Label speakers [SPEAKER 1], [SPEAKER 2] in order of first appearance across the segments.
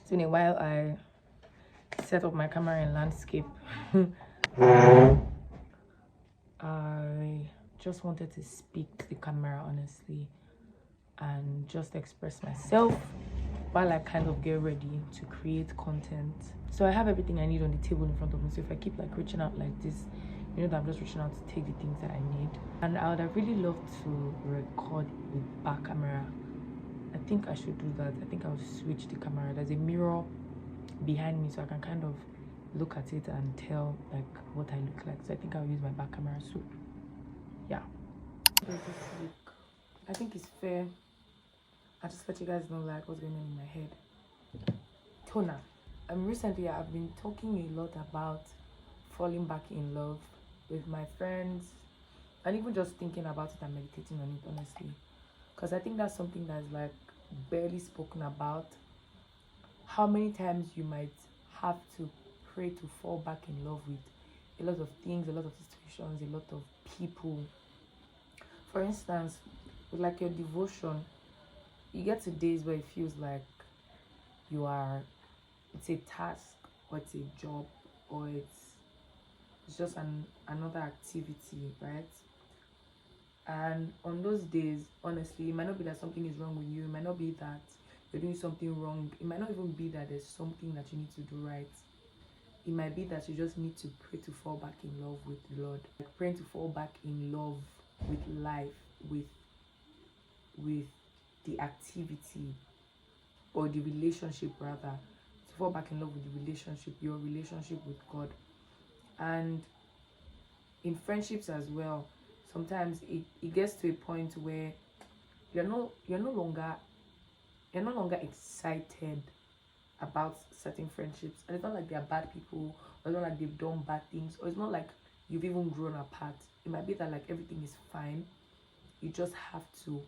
[SPEAKER 1] It's been a while. I set up my camera in landscape. I just wanted to speak to the camera honestly and just express myself while I kind of get ready to create content. So I have everything I need on the table in front of me. So if I keep like reaching out like this, you know that I'm just reaching out to take the things that I need. And I would have really loved to record with back camera. I think I should do that. I think I'll switch the camera. There's a mirror behind me so I can kind of look at it and tell like what I look like. So I think I'll use my back camera. So yeah. This week, I think it's fair. I just let you guys know like what's going on in my head. Tona. Recently I've been talking a lot about falling back in love with my friends and even just thinking about it and meditating on it honestly. Because I think that's something that's like barely spoken about. How many times you might have to pray to fall back in love with a lot of things, a lot of situations, a lot of people. For instance, with like your devotion, you get to days where it feels like it's a task or it's a job or it's just another activity, right? And on those days, honestly, it might not be that something is wrong with you. It might not be that you're doing something wrong. It might not even be that there's something that you need to do right. It might be that you just need to pray to fall back in love with the Lord. Like praying to fall back in love with life, with the activity or the relationship rather. To fall back in love with the relationship, your relationship with God. And in friendships as well, sometimes it gets to a point where you're no longer excited about certain friendships. And it's not like they're bad people, or it's not like they've done bad things, or it's not like you've even grown apart. It might be that like everything is fine. You just have to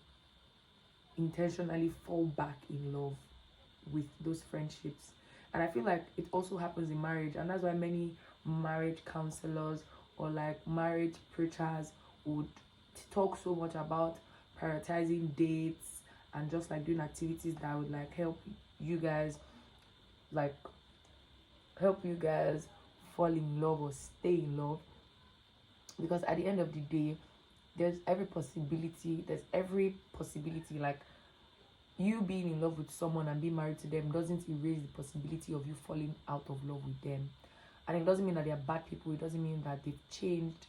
[SPEAKER 1] intentionally fall back in love with those friendships. And I feel like it also happens in marriage, and that's why many marriage counselors or like marriage preachers would talk so much about prioritizing dates and just like doing activities that would like help you guys fall in love or stay in love. Because at the end of the day, there's every possibility like you being in love with someone and being married to them doesn't erase the possibility of you falling out of love with them. And it doesn't mean that they're bad people. It doesn't mean that they've changed.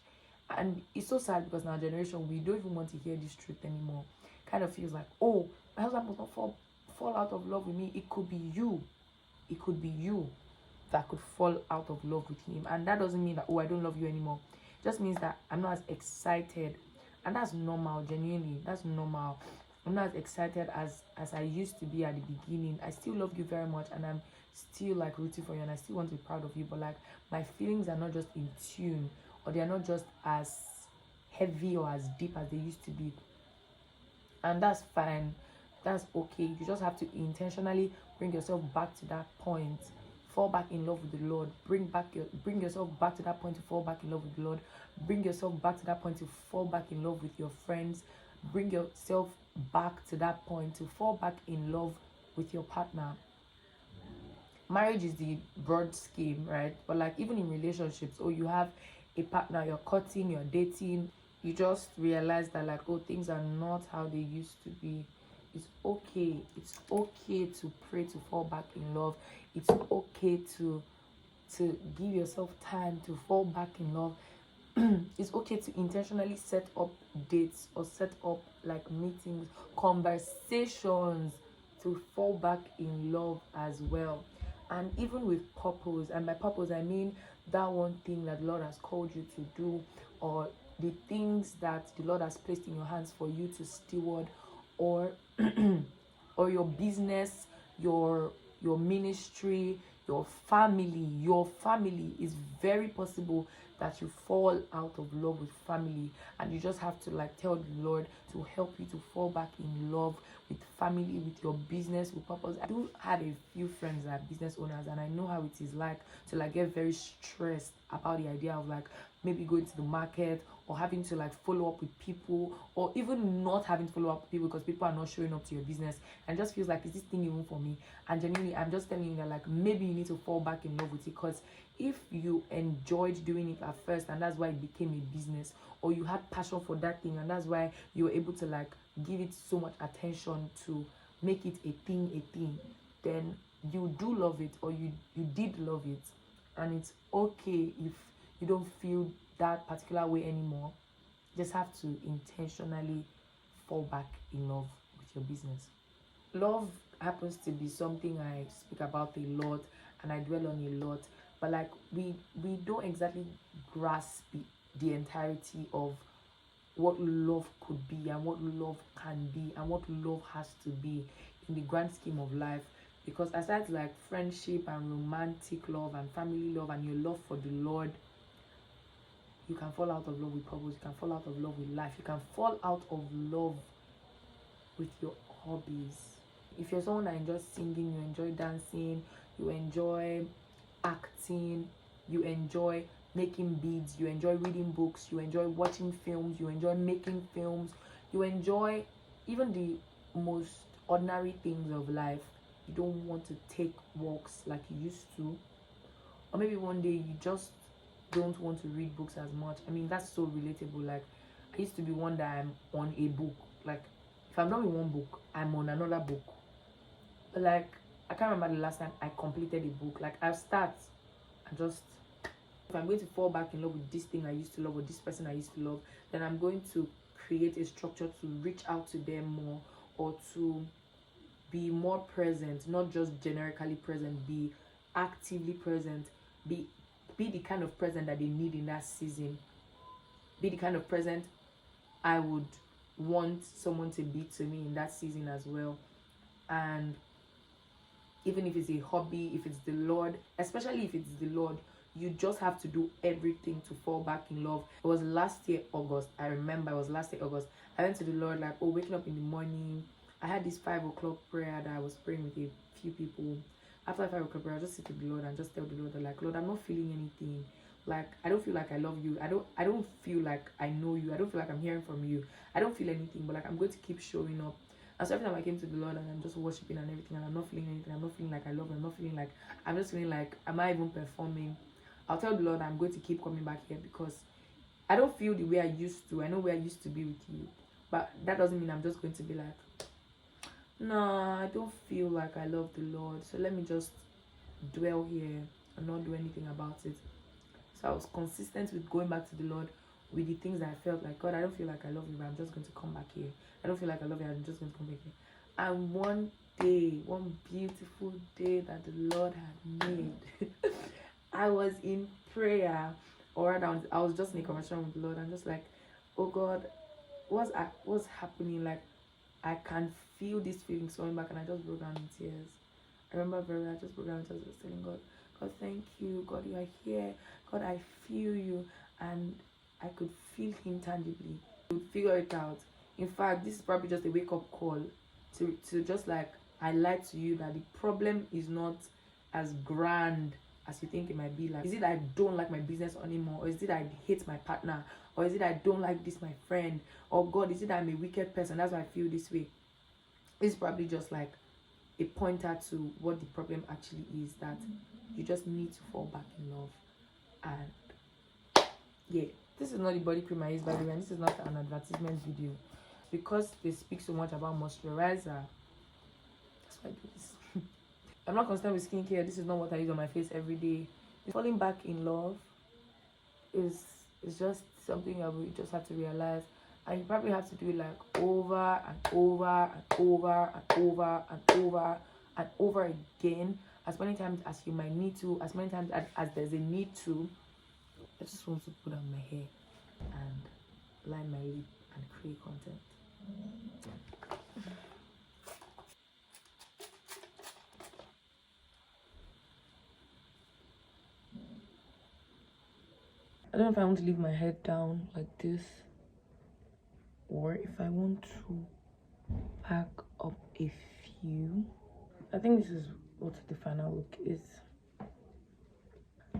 [SPEAKER 1] And it's so sad because in our generation, we don't even want to hear this truth anymore. Kind of feels like, oh, my husband must not fall out of love with me. It could be you. It could be you that could fall out of love with him. And that doesn't mean that, oh, I don't love you anymore. It just means that I'm not as excited. And that's normal, genuinely. That's normal. I'm not as excited as I used to be at the beginning. I still love you very much and I'm still like rooting for you and I still want to be proud of you, but like my feelings are not just in tune, or they are not just as heavy or as deep as they used to be. And that's fine. That's okay. You just have to intentionally bring yourself back to that point. Fall back in love with the Lord. Bring yourself back to that point to fall back in love with the Lord. Bring yourself back to that point to fall back in love with your friends. Bring yourself back to that point to fall back in love with your partner. Marriage is the broad scheme, right? But like even in relationships, or you have a partner, you're courting, you're dating, you just realize that like, oh, things are not how they used to be. It's okay. It's okay to pray to fall back in love. It's okay to give yourself time to fall back in love. It's okay to intentionally set up dates or set up like meetings, conversations to fall back in love as well. And even with purpose, and by purpose I mean that one thing that the Lord has called you to do, or the things that the Lord has placed in your hands for you to steward, or or your business, your ministry, your family. Is very possible that you fall out of love with family, and you just have to like tell the Lord to help you to fall back in love with family, with your business, with purpose. I do have a few friends that are business owners, and I know how it is like to like get very stressed about the idea of like maybe going to the market or having to like follow up with people, or even not having to follow up with people because people are not showing up to your business, and just feels like, is this thing even for me? And genuinely, I'm just telling you that like maybe you need to fall back in love with it, because if you enjoyed doing it at first and that's why it became a business, or you had passion for that thing and that's why you were able to like give it so much attention to make it a thing, then you do love it, or you did love it. And it's okay if you don't feel that particular way anymore. You just have to intentionally fall back in love with your business. Love happens to be something I speak about a lot and I dwell on a lot, but like we don't exactly grasp the entirety of what love could be and what love can be and what love has to be in the grand scheme of life. Because aside like friendship and romantic love and family love and your love for the Lord, you can fall out of love with purpose, you can fall out of love with life, you can fall out of love with your hobbies. If you're someone that enjoys singing, you enjoy dancing, you enjoy acting, you enjoy making beads, you enjoy reading books, you enjoy watching films, you enjoy making films, you enjoy even the most ordinary things of life, you don't want to take walks like you used to, or maybe one day you just don't want to read books as much. I mean, that's so relatable. Like, I used to be one that I'm on a book. Like, if I'm done with one book, I'm on another book. But like, I can't remember the last time I completed a book. Like, I'll start and just, if I'm going to fall back in love with this thing I used to love or this person I used to love, then I'm going to create a structure to reach out to them more, or to be more present, not just generically present, be actively present, be the kind of present that they need in that season, be the kind of present I would want someone to be to me in that season as well. And even if it's a hobby, if it's the Lord, especially if it's the Lord, you just have to do everything to fall back in love. It was last year August, I remember it was last year August, I went to the Lord, like, oh, waking up in the morning, I had this 5 o'clock prayer that I was praying with a few people. After 5 o'clock prayer, I just sit with the Lord and just tell the Lord that, like, Lord, I'm not feeling anything. Like, I don't feel like I love you. I don't feel like I know you. I don't feel like I'm hearing from you. I don't feel anything, but like, I'm going to keep showing up. And so every time I came to the Lord and I'm just worshiping and everything, and I'm not feeling anything, I'm not feeling like I love him, I'm not feeling like, I'm just feeling like, am I even performing? I'll tell the Lord I'm going to keep coming back here, because I don't feel the way I used to. I know where I used to be with you, but that doesn't mean I'm just going to be like, no, I don't feel like I love the Lord, so let me just dwell here and not do anything about it. So I was consistent with going back to the Lord with the things that I felt like, God, I don't feel like I love you, but I'm just going to come back here. I don't feel like I love you, I'm just going to come back here. And one day, one beautiful day that the Lord had made, I was in prayer, or rather, I was just in a conversation with the Lord. I'm just like, oh God, what's happening? Like, I can feel these feelings coming back, and I just broke down in tears. I remember I just broke down in tears, just telling God, God, thank you. God, you are here. God, I feel you. And I could feel him tangibly. I would figure it out. In fact, this is probably just a wake-up call to just like highlight to you that the problem is not as grand as you think it might be. Like, is it that I don't like my business anymore, or is it that I hate my partner, or is it that I don't like this my friend, or God, is it that I'm a wicked person, that's why I feel this way? It's probably just like a pointer to what the problem actually is, that you just need to fall back in love. And yeah, this is not the body cream I use, by the way, and this is not an advertisement video, because they speak so much about moisturizer. That's why I do this. I'm not concerned with skincare. This is not what I use on my face every day. Falling back in love is just something that we just have to realize, and you probably have to do it like over and over and over and over and over and over again, as many times as you might need to, as many times as there's a need to. I just want to put on my hair and line my lip and create content. I don't know if I want to leave my head down like this, or if I want to pack up a few. I think this is what the final look is.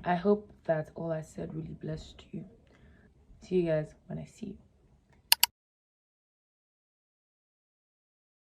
[SPEAKER 1] I hope that all I said really blessed you. See you guys when I see you.